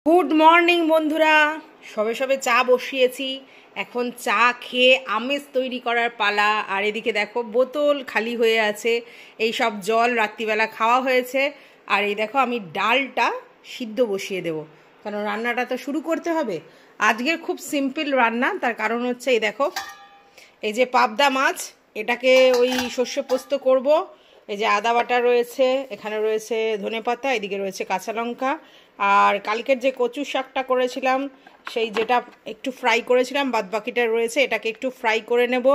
Good morning বন্ধুরা, সবে সবে চা বসিয়েছি। এখন চা খেয়ে আমেজ তৈরি করার পালা। আর এদিকে দেখো বোতল খালি হয়ে আছে, এই সব জল রাত্রিবেলা খাওয়া হয়েছে। আর এই দেখো আমি ডালটা সিদ্ধ বসিয়ে দেব, কারণ রান্নাটা তো শুরু করতে হবে। আজকের খুব সিম্পল রান্না, তার কারণ হচ্ছে এই দেখো, এই যে পাবদা মাছ, এটাকে ওই সর্ষে পোস্ত করব। এই যে আদা বাটা রয়েছে, এখানে রয়েছে ধনেপাতা, এদিকে রয়েছে কাঁচা লঙ্কা। আর কালকের যে কচু শাকটা করেছিলাম, সেই যেটা একটু ফ্রাই করেছিলাম, বাদ বাকিটা রয়েছে, এটাকে একটু ফ্রাই করে নেব।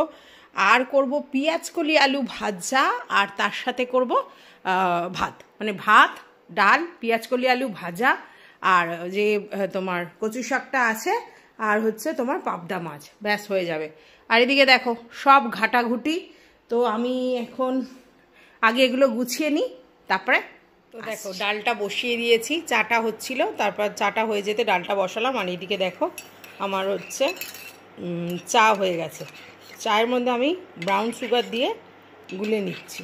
আর করব পেঁয়াজ কলি আলু ভাজা, আর তার সাথে করব ভাত, মানে ভাত ডাল পেঁয়াজ কলি আলু ভাজা, আর যে তোমার কচু শাকটা আছে, আর হচ্ছে তোমার পাবদা মাছ, ব্যাস হয়ে যাবে। আর এদিকে দেখো সব ঘাটাঘুটি। তো আমি এখন আগে এগুলো গুছিয়ে নিই, তারপরে তো দেখো ডালটা বসিয়ে দিয়েছি, চাটা হচ্ছিল, তারপর চাটা হয়ে যেতে ডালটা বসালাম। আর এইদিকে দেখো আমার হচ্ছে চা হয়ে গেছে। চায়ের মধ্যে আমি ব্রাউন সুগার দিয়ে গুলে নিচ্ছি।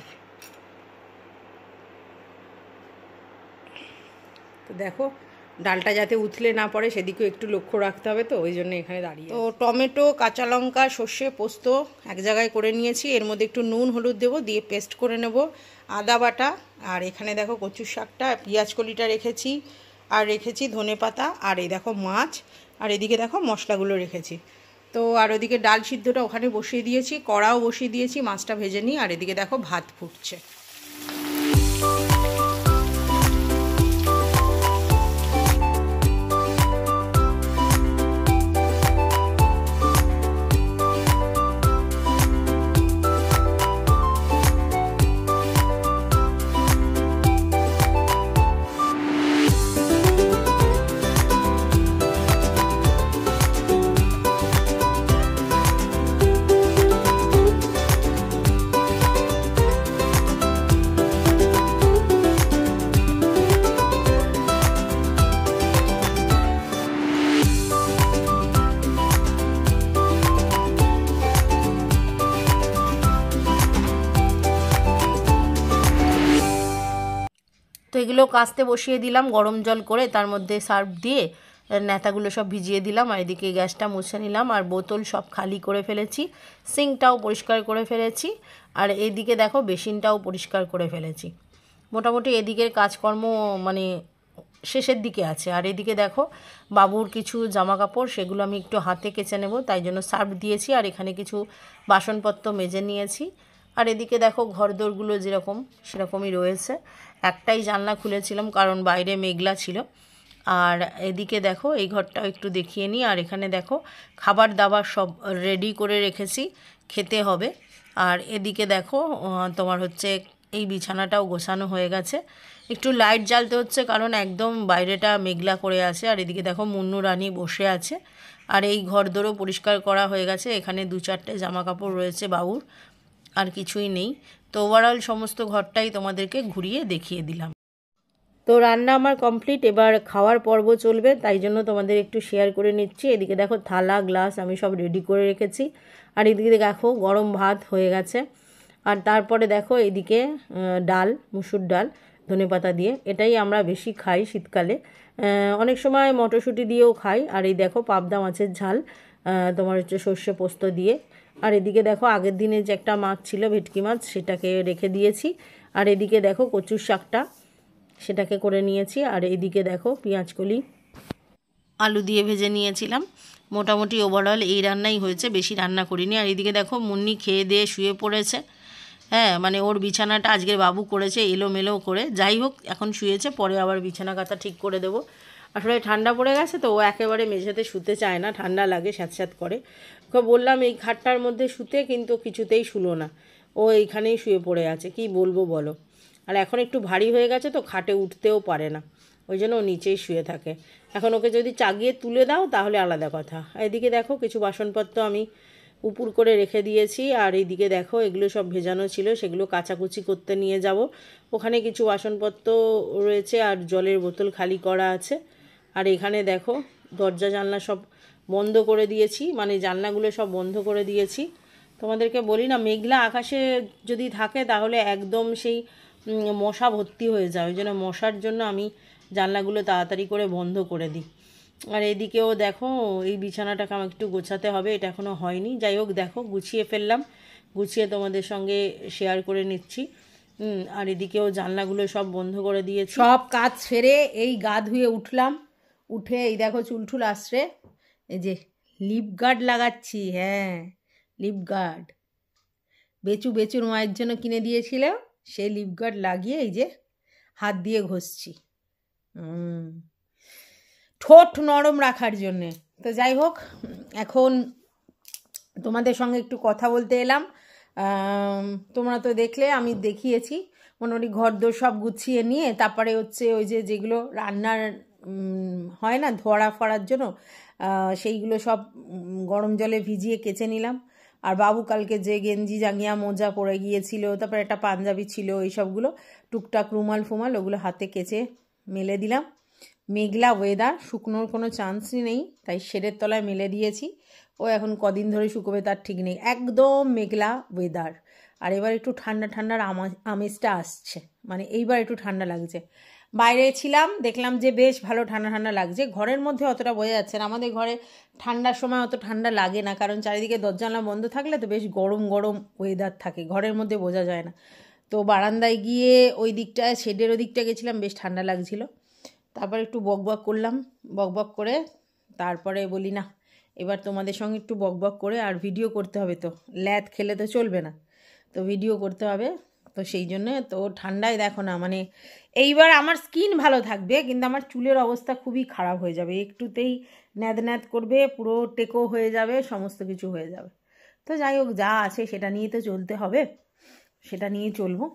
তো দেখো ডালটা যাতে উথলে না পড়ে সেদিকেও একটু লক্ষ্য রাখতে হবে, তো ওই জন্য এখানে দাঁড়িয়ে। তো টমেটো, কাঁচা লঙ্কা, সর্ষে পোস্ত এক জায়গায় করে নিয়েছি, এর মধ্যে একটু নুন হলুদ দেবো, দিয়ে পেস্ট করে নেব। আদা বাটা, আর এখানে দেখো কচু শাকটা, পেঁয়াজ কলিটা রেখেছি, আর রেখেছি ধনেপাতা, আর এই দেখো মাছ, আর এদিকে দেখো মশলাগুলো রেখেছি। তো আর ওদিকে ডাল সিদ্ধটা ওখানে বসিয়ে দিয়েছি, কড়াও বসিয়ে দিয়েছি, মাছটা ভেজে নিই। আর এদিকে দেখো ভাত ফুটছে। তো এগুলো কাস্তে বসিয়ে দিলাম গরম জল করে, তার মধ্যে সার্ফ দিয়ে ন্যাতাগুলো সব ভিজিয়ে দিলাম। আর এদিকে গ্যাসটা মুছে নিলাম, আর বোতল সব খালি করে ফেলেছি, সিঙ্কটাও পরিষ্কার করে ফেলেছি, আর এদিকে দেখো বেসিনটাও পরিষ্কার করে ফেলেছি। মোটামুটি এদিকের কাজকর্ম মানে শেষের দিকে আছে। আর এদিকে দেখো বাবুর কিছু জামা কাপড়, সেগুলো আমি একটু হাতে কেচে নেব, তাই জন্য সার্ফ দিয়েছি। আর এখানে কিছু বাসনপত্র মেজে নিয়েছি। আর এদিকে দেখো ঘরদোরগুলো যেরকম সেরকমই রয়েছে। একটাই জানলা খুলেছিলাম কারণ বাইরে মেঘলা ছিল। আর এদিকে দেখো এই ঘরটাও একটু দেখিয়ে নিই। আর এখানে দেখো খাবার দাবার সব রেডি করে রেখেছি, খেতে হবে। আর এদিকে দেখো তোমার হচ্ছে এই বিছানাটাও গোছানো হয়ে গেছে। একটু লাইট জ্বালতে হচ্ছে কারণ একদম বাইরেটা মেঘলা করে আছে। আর এদিকে দেখো মুন্নু রানী বসে আছে। আর এই ঘরদোরও পরিষ্কার করা হয়ে গেছে। এখানে 2-4টে জামা কাপড় রয়েছে বাবুর, আর কিছুই নেই। তো ওভারঅল সমস্ত ঘরটাই তোমাদেরকে ঘুরিয়ে দেখিয়ে দিলাম। তো রান্না আমার কমপ্লিট, এবার খাওয়ার পর্ব চলবে, তাই জন্য তোমাদের একটু শেয়ার করে নিচ্ছি। এদিকে দেখো থালা গ্লাস আমি সব রেডি করে রেখেছি। আর এদিকে দেখো গরম ভাত হয়ে গেছে। আর তারপরে দেখো এদিকে ডাল, মুসুর ডাল ধনেপাতা দিয়ে, এটাই আমরা বেশি খাই শীতকালে। অনেক সময় মটরশুঁটি দিয়েও খাই। আর এই দেখো পাবদা মাছের ঝাল, তোমার হচ্ছে সর্ষে পোস্ত দিয়ে। আর এদিকে দেখো আগের দিনে যে একটা মাছ ছিল, ভেটকি মাছ, সেটাকে রেখে দিয়েছি। আর এদিকে দেখো কচুর শাকটা, সেটাকে করে নিয়েছি। আর এদিকে দেখো পেঁয়াজ কলি আলু দিয়ে ভেজে নিয়েছিলাম। মোটামুটি ওভারঅল এই রান্নাই হয়েছে, বেশি রান্না করিনি। আর এদিকে দেখো মুন্নি খেয়ে দিয়ে শুয়ে পড়েছে। হ্যাঁ, মানে ওর বিছানাটা আজকের বাবু করেছে এলোমেলো করে, যাই হোক এখন শুয়েছে, পরে আবার বিছানা কাঁথা ঠিক করে দেবো। আসলে ঠান্ডা পড়ে গেছে তো ও একেবারে মেঝেতে শুতে চায় না, ঠান্ডা লাগে, স্যাঁতস্যাঁত করে। ওকে বললাম এই খাটটার মধ্যে শুতে, কিন্তু কিছুতেই শুলো না, ও এইখানেই শুয়ে পড়ে আছে। কি বলবো বলো। আর এখন একটু ভারী হয়ে গেছে তো খাটে উঠতেও পারে না, ওই জন্য ও নিচেই শুয়ে থাকে। এখন ওকে যদি চাগিয়ে তুলে দাও তাহলে আলাদা কথা। এদিকে দেখো কিছু বাসনপত্র আমি উপুর করে রেখে দিয়েছি। আর এইদিকে দেখো এগুলো সব ভেজানো ছিল, সেগুলো কাচাকুচি করতে নিয়ে যাব। ওখানে কিছু বাসনপত্র রয়েছে, আর জলের বোতল খালি করা আছে। আর এখানে দেখো দরজা জানলা সব বন্ধ করে দিয়েছি, মানে জানলাগুলো সব বন্ধ করে দিয়েছি। তোমাদেরকে বলি না, মেঘলা আকাশে যদি থাকে তাহলে একদম সেই মশা ভর্তি হয়ে যায়। ওই জন্য মশার জন্য আমি জানলাগুলো তাড়াতাড়ি করে বন্ধ করে দিই। আর এদিকেও দেখো এই বিছানাটাকে আমাকে একটু গোছাতে হবে, এটা এখনও হয়নি। যাই হোক দেখো গুছিয়ে ফেললাম, গুছিয়ে তোমাদের সঙ্গে শেয়ার করে নিচ্ছি। আর এদিকেও জানলাগুলো সব বন্ধ করে দিয়েছি। সব কাজ সেরে এই গা ধুয়ে উঠলাম, উঠে এই দেখো চুলঠুল আসছে, এই যে লিপ গার্ড লাগাচ্ছি। হ্যাঁ, লিপ গার্ড বেচুর মায়ের জন্য কিনে দিয়েছিল, সেই লিপ গার্ড লাগিয়ে এই যে হাত দিয়ে ঘষছি ঠোঁট নরম রাখার জন্যে। তো যাই হোক, এখন তোমাদের সঙ্গে একটু কথা বলতে এলাম। তোমরা তো দেখলে আমি দেখিয়েছি মোটামুটি ঘরদোর সব গুছিয়ে নিয়ে, তারপরে হচ্ছে ওই যে যেগুলো রান্নার হয় না ধোয়া ফড়ার জন্য, সেইগুলো সব গরম জলে ভিজিয়ে কেচে নিলাম। আর বাবু কালকে যে গেঞ্জি জাঙ্গিয়া মোজা পরে গিয়েছিল, তারপরে একটা পাঞ্জাবি ছিল, এই সবগুলো টুকটাক রুমাল ফুমাল ওগুলো হাতে কেচে মেলে দিলাম। মেঘলা ওয়েদার, শুকনোর কোনো চান্সই নেই, তাই শেডের তলায় মেলে দিয়েছি। ও এখন কদিন ধরে শুকোবে তার ঠিক নেই, একদম মেঘলা ওয়েদার। আর এবার একটু ঠান্ডা ঠান্ডার আমেজটা আসছে, মানে এইবার একটু ঠান্ডা লাগছে। বাইরে ছিলাম, দেখলাম যে বেশ ভালো ঠান্ডা ঠান্ডা লাগছে। ঘরের মধ্যে অতটা বোঝা যাচ্ছে না, আমাদের ঘরে ঠান্ডার সময় অত ঠান্ডা লাগে না, কারণ চারিদিকে দরজা বন্ধ থাকলে তো বেশ গরম গরম ওয়েদার থাকে, ঘরের মধ্যে বোঝা যায় না। তো বারান্দায় গিয়ে ওই দিকটায় শেডের ওই দিকটা গেছিলাম, বেশ ঠান্ডা লাগছিল। তারপর একটু বকবক করলাম, বকবক করে তারপরে বলি না এবার তোমাদের সঙ্গে একটু বকবক করে আর ভিডিও করতে হবে, তো ল্যাদ খেলে তো চলবে না, তো ভিডিও করতে হবে। তো সেই জন্য তো ঠান্ডায় দেখো না, মানে এইবার আমার স্কিন ভালো থাকবে কিন্তু আমার চুলের অবস্থা খুবই খারাপ হয়ে যাবে, একটুতেই ন্যাদ ন্যাদ করবে, পুরো টেকো হয়ে যাবে, সমস্ত কিছু হয়ে যাবে। তো যাই হোক, যা আছে সেটা নিয়ে তো চলতে হবে, সেটা নিয়ে চলবো।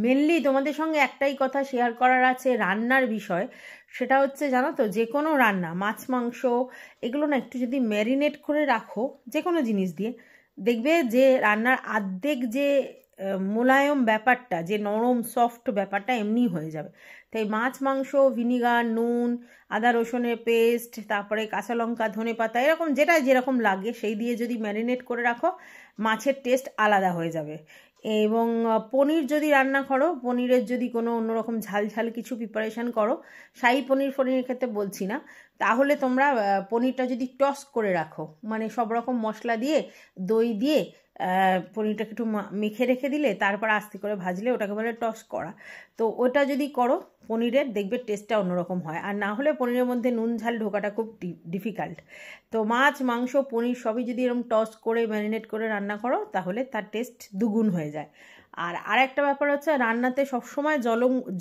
মেনলি তোমাদের সঙ্গে একটাই কথা শেয়ার করার আছে রান্নার বিষয়, সেটা হচ্ছে জানো তো, যে কোনো রান্না মাছ মাংস এগুলো না একটু যদি ম্যারিনেট করে রাখো যে কোনো জিনিস দিয়ে, দেখবে যে রান্নার আর্ধেক যে মোলায়েম ব্যাপারটা, যে নরম সফট ব্যাপারটা এমনি হয়ে যাবে। তাই মাছ মাংস ভিনিগার, নুন, আদা রসুনের পেস্ট, তারপরে কাঁচা লঙ্কা, ধনে পাতা, এরকম যেটা যেরকম লাগে সেই দিয়ে যদি ম্যারিনেট করে রাখো, মাছের টেস্ট আলাদা হয়ে যাবে। এবং পনির যদি রান্না করো, পনিরের যদি কোনো অন্যরকম ঝাল ঝাল কিছু প্রিপারেশান করো, শাহী পনিরের ক্ষেত্রে বলছি না, তাহলে তোমরা পনিরটা যদি টস করে রাখো, মানে সব রকম মশলা দিয়ে দই দিয়ে পনিরটাকে একটু মেখে রেখে দিলে, তারপর আস্তে করে ভাজলে, ওটাকে বলে টস করা। তো ওটা যদি করো পনিরের, দেখবে টেস্টটা অন্যরকম হয়। আর না হলে পনিরের মধ্যে নুন ঝাল ঢোকাটা খুব ডিফিকাল্ট। তো মাছ মাংস পনির সবই যদি এরকম টস করে ম্যারিনেট করে রান্না করো, তাহলে তার টেস্ট দুগুণ হয়ে যায়। আর একটা ব্যাপার হচ্ছে, রান্নাতে সবসময়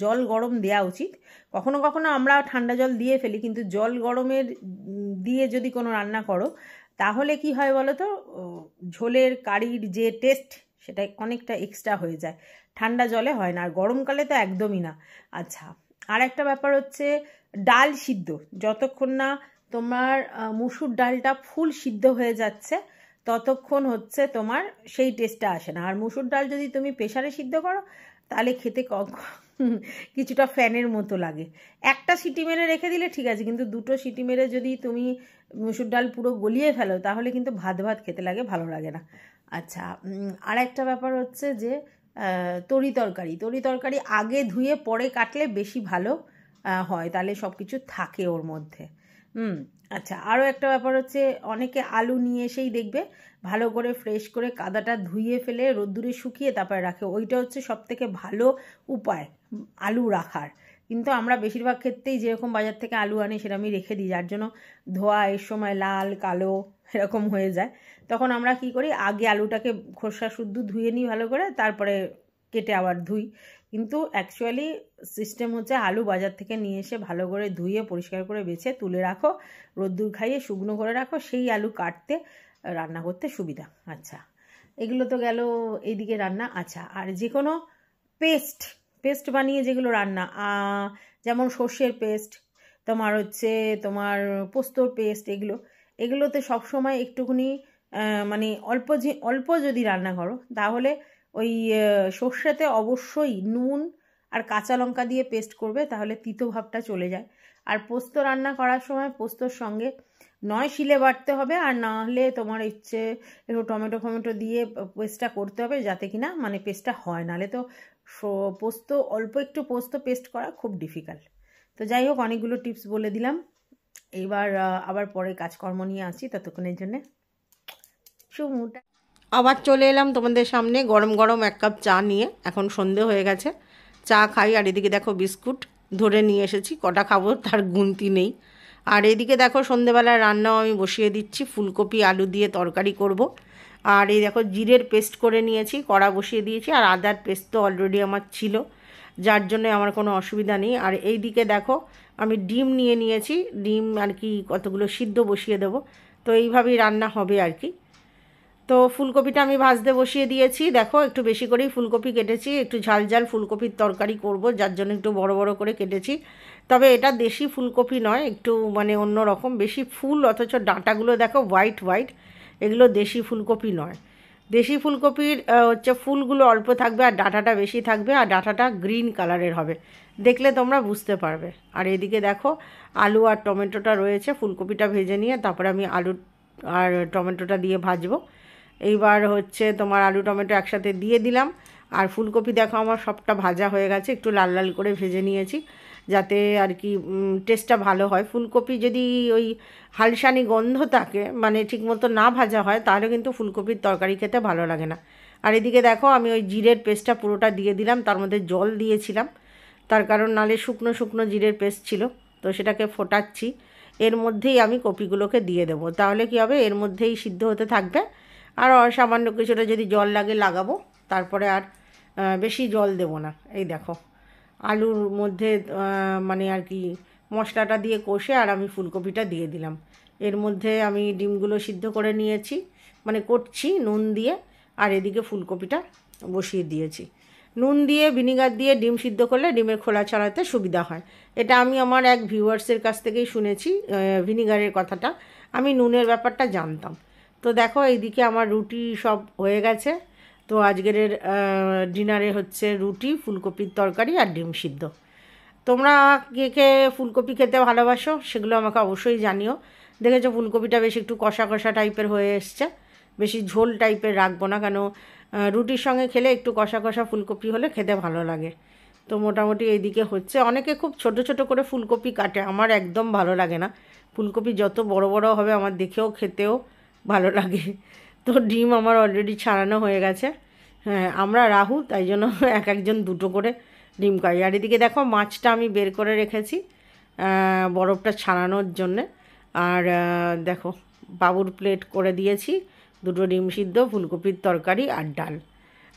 জল গরম দেওয়া উচিত। কখনো কখনো আমরা ঠান্ডা জল দিয়ে ফেলি, কিন্তু জল গরমের দিয়ে যদি কোনো রান্না করো, তাহলে কি হয় বলো তো, ঝোলের কারির যে টেস্ট সেটা অনেকটা এক্সট্রা হয়ে যায়, ঠান্ডা জলে হয় না, আর গরমকালে তো একদমই না। আচ্ছা, আর একটা ব্যাপার হচ্ছে ডাল সিদ্ধ, যতক্ষণ না তোমার মুসুর ডালটা ফুল সিদ্ধ হয়ে যাচ্ছে ততক্ষণ হচ্ছে তোমার সেই টেস্টটা আসে না। আর মুসুর ডাল যদি তুমি প্রেসারে সিদ্ধ করো, তাহলে খেতে কিছুটা ফ্যানের মতো লাগে। একটা সিটি মেরে রেখে দিলে ঠিক আছে, কিন্তু দুটো সিটি মেরে যদি তুমি মুসুর ডাল পুরো গলিয়ে ফেলো, তাহলে কিন্তু ভাত ভাত খেতে লাগে, ভালো লাগে না। আচ্ছা, আর একটা ব্যাপার হচ্ছে যে তরি তরকারি আগে ধুয়ে পরে কাটলে বেশি ভালো হয়, তাহলে সব কিছু থাকে ওর মধ্যে। আচ্ছা, আরও একটা ব্যাপার হচ্ছে, অনেকে আলু নিয়ে এসেই দেখবে ভালো করে ফ্রেশ করে কাদাটা ধুয়ে ফেলে রোদ্দুরে শুকিয়ে তারপরে রাখে, ওইটা হচ্ছে সবথেকে ভালো উপায় আলু রাখার। কিন্তু আমরা বেশিরভাগ ক্ষেত্রেই যেরকম বাজার থেকে আলু আনি সেরকমই রেখে দিই, যার জন্য ধোয়া এর সময় লাল কালো এরকম হয়ে যায়। তখন আমরা কি করি, আগে আলুটাকে খোসা শুদ্ধ ধুয়ে নিই ভালো করে, তারপরে কেটে আবার ধুই। কিন্তু অ্যাকচুয়ালি সিস্টেম হচ্ছে, আলু বাজার থেকে নিয়ে এসে ভালো করে ধুয়ে পরিষ্কার করে বেছে তুলে রাখো, রোদ্দুর খাইয়ে শুকনো করে রাখো, সেই আলু কাটতে রান্না করতে সুবিধা। আচ্ছা, এগুলো তো গেল এইদিকে রান্না। আচ্ছা, আর যে কোনো পেস্ট বানিয়ে যেগুলো রান্না, যেমন সর্ষের পেস্ট, তোমার হচ্ছে তোমার পোস্তর পেস্ট, এগুলোতে সবসময় একটুখানি মানে অল্প যদি রান্না করো, তাহলে ওই সর্ষেতে অবশ্যই নুন আর কাঁচা লঙ্কা দিয়ে পেস্ট করবে, তাহলে তিতো ভাবটা চলে যায়। আর পোস্ত রান্না করার সময় পোস্তর সঙ্গে নয় শিলে বাটতে হবে, আর না হলে তোমার ইচ্ছে একটু টমেটো দিয়ে পেস্টটা করতে হবে, যাতে কিনা মানে পেস্টটা হয়, নাহলে তো পোস্ত অল্প একটু পোস্ত পেস্ট করা খুব ডিফিকাল্ট। তো যাই হোক, অনেকগুলো টিপস বলে দিলাম। এইবার আবার পরে কাজকর্ম নিয়ে আসছি, ততক্ষণের জন্যে চুমুটা। আবার চলে এলাম তোমাদের সামনে গরম গরম 1 কাপ চা নিয়ে। এখন সন্ধে হয়ে গেছে, চা খাই। আর এদিকে দেখো বিস্কুট ধরে নিয়ে এসেছি, কটা খাবো তার গুনতি নেই। আর এদিকে দেখো সন্ধেবেলার রান্নাও আমি বসিয়ে দিচ্ছি, ফুলকপি আলু দিয়ে তরকারি করব। আর এই দেখো জিরের পেস্ট করে নিয়েছি, কড়া বসিয়ে দিয়েছি। আর আদার পেস্ট তো অলরেডি আমার ছিল, যার জন্য আমার কোনো অসুবিধা নেই। আর এই দিকে দেখো আমি ডিম নিয়ে নিয়েছি, ডিম আর কি কতগুলো সিদ্ধ বসিয়ে দেবো। তো এইভাবেই রান্না হবে আর কি। তো ফুলকপিটা আমি ভাজতে বসিয়ে দিয়েছি। দেখো একটু বেশি করেই ফুলকপি কেটেছি, একটু ঝাল ঝাল ফুলকপির তরকারি করব, যার জন্য একটু বড় বড় করে কেটেছি। তবে এটা দেশি ফুলকপি নয়, একটু মানে অন্য রকম, বেশি ফুল অথচ ডাঁটাগুলো দেখো হোয়াইট হোয়াইট, এগুলো দেশি ফুলকপি নয়। দেশি ফুলকপির হচ্ছে ফুলগুলো অল্প থাকবে আর ডাঁটাটা বেশি থাকবে, আর ডাঁটাটা গ্রিন কালারের হবে, দেখলে তোমরা বুঝতে পারবে। আর এদিকে দেখো আলু আর টমেটোটা রয়েছে, ফুলকপিটা ভেজে নিয়ে তারপরে আমি আলু আর টমেটোটা দিয়ে ভাজবো। এইবার হচ্ছে তোমার আলু টমেটো একসাথে দিয়ে দিলাম। আর ফুলকপি দেখো আমার সবটা ভাজা হয়ে গেছে, একটু লাল লাল করে ভেজে নিয়েছি যাতে আর কি টেস্টটা ভালো হয়। ফুলকপি যদি ওই হালসানি গন্ধ থাকে, মানে ঠিকমতো না ভাজা হয়, তাহলে কিন্তু ফুলকপির তরকারি খেতে ভালো লাগে না। আর এদিকে দেখো আমি ওই জিরের পেস্টটা পুরোটা দিয়ে দিলাম, তার মধ্যে জল দিয়েছিলাম, তার কারণ নালে শুকনো শুকনো জিরের পেস্ট ছিল, তো সেটাকে ফোটাচ্ছি। এর মধ্যেই আমি কপিগুলোকে দিয়ে দেবো, তাহলে কী হবে, এর মধ্যেই সিদ্ধ হতে থাকবে। আর সামান্য কিছুটা যদি জল লাগে লাগাবো, তারপরে আর বেশি জল দেব না। এই দেখো আলুর মধ্যে মানে আর কি মশলাটা দিয়ে কষে আর আমি ফুলকপিটা দিয়ে দিলাম। এর মধ্যে আমি ডিমগুলো সিদ্ধ করে নিয়েছি, মানে করছি নুন দিয়ে। আর এদিকে ফুলকপিটা বসিয়ে দিয়েছি। নুন দিয়ে ভিনিগার দিয়ে ডিম সিদ্ধ করলে ডিমের খোলা ছাড়াতে সুবিধা হয়, এটা আমি আমার এক ভিউয়ার্সের কাছ থেকেই শুনেছি ভিনিগারের কথাটা। আমি নুনের ব্যাপারটা জানতাম। তো দেখো এইদিকে আমার রুটি সব হয়ে গেছে। তো আজকের ডিনারে হচ্ছে রুটি, ফুলকপির তরকারি আর ডিম সিদ্ধ। তোমরা কে কে ফুলকপি খেতে ভালোবাসো সেগুলো আমাকে অবশ্যই জানিও। দেখেছো ফুলকপিটা বেশ একটু কষা কষা টাইপের হয়ে এসছে, বেশি ঝোল টাইপের রাখবো না, কেন রুটির সঙ্গে খেলে একটু কষা কষা ফুলকপি হলে খেতে ভালো লাগে। তো মোটামুটি এইদিকে হচ্ছে। অনেকে খুব ছোট ছোট করে ফুলকপি কাটে, আমার একদম ভালো লাগে না। ফুলকপি যত বড় বড় হবে আমার দেখেও খেতেও ভালো লাগে। তো ডিম আমার অলরেডি ছাড়ানো হয়ে গেছে। হ্যাঁ, আমরা রাহু, তাই জন্য একজন দুটো করে ডিম খাই। আর এদিকে দেখো মাছটা আমি বের করে রেখেছি বরফটা ছাড়ানোর জন্যে। আর দেখো বাবুর প্লেট করে দিয়েছি, দুটো ডিম সিদ্ধ, ফুলকপির তরকারি আর ডাল।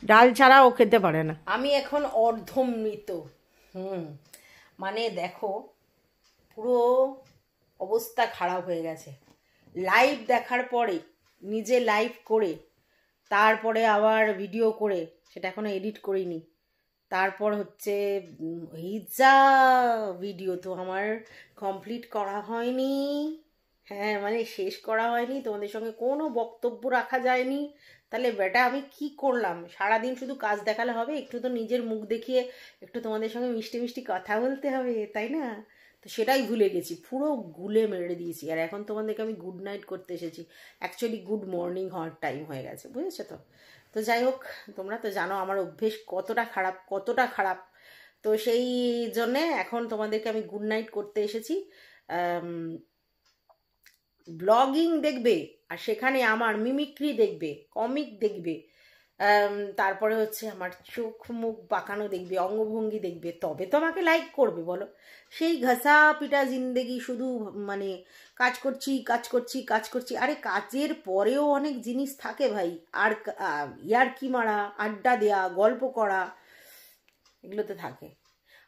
ডাল ছাড়া ও খেতে পারে না। আমি এখন অর্ধমৃত। মানে দেখো পুরো অবস্থা খারাপ হয়ে গেছে। লাইভ দেখার পরে, নিজে লাইভ করে তারপরে আবার ভিডিও করে, সেটা এখনো এডিট করিনি, তারপর হচ্ছে এই যা ভিডিও তো আমার কমপ্লিট করা হয়নি। হ্যাঁ, মানে শেষ করা হয়নি, তোমাদের সঙ্গে কোনো বক্তব্য রাখা যায়নি। তাহলে বেটা আমি কি করলাম? সারাদিন শুধু কাজ দেখালে হবে? একটু তো নিজের মুখ দেখিয়ে একটু তোমাদের সঙ্গে মিষ্টি মিষ্টি কথা বলতে হবে, তাই না? তো সেটাই ভুলে গেছি, পুরো গুলে মেরে দিয়েছি। আর এখন তোমাদেরকে আমি গুড নাইট করতে এসেছি, অ্যাকচুয়ালি গুড মর্নিং হওয়ার টাইম হয়ে গেছে, বুঝেছো তো? তো যাই হোক, তোমরা তো জানো আমার অভ্যেস কতটা খারাপ কতটা খারাপ। তো সেই জন্যে এখন তোমাদেরকে আমি গুড নাইট করতে এসেছি। ব্লগিং দেখবে, আর সেখানে আমার মিমিক্রি দেখবে, কমিক দেখবে, তারপরে হচ্ছে আমার চোখ মুখ বাঁকানো দেখবে, অঙ্গভঙ্গি দেখবে, তবে তো আমাকে লাইক করবে বলো? সেই ঘষা পিটা জিন্দেগি, শুধু মানে কাজ করছি কাজ করছি কাজ করছি। আরে কাজের পরেও অনেক জিনিস থাকে ভাই, আর ইয়ার্কি মারা, আড্ডা দেয়া, গল্প করা, এগুলো তো থাকে।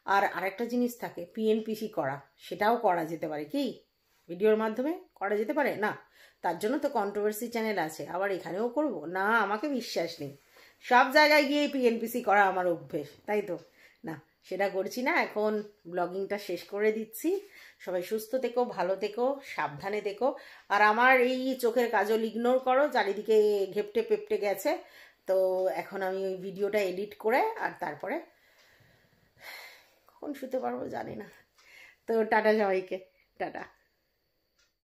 আর আরেকটা জিনিস থাকে পিএনপিসি করা, সেটাও করা যেতে পারে, কি ভিডিওর মাধ্যমে করা যেতে পারে না? তার জন্য তো কন্ট্রোভার্সি চ্যানেল আছে, আবার এখানেও করব না? আমাকে বিশ্বাস নেই, সব জায়গায় গিয়ে পিএনপিসি করা আমার অভ্যেস, তাই তো না? সেটা করছি না। এখন ব্লগিংটা শেষ করে দিচ্ছি। সবাই সুস্থ থেকো, ভালো থেকো, সাবধানে থেকো। আর আমার এই চোখের কাজল ইগনোর করো, চারিদিকে ঘেপটে পেপটে গেছে। তো এখন আমি ওই ভিডিওটা এডিট করে আর তারপরে কখন শুতে পারবো জানি না। তো টাটা সবাইকে, টাটা।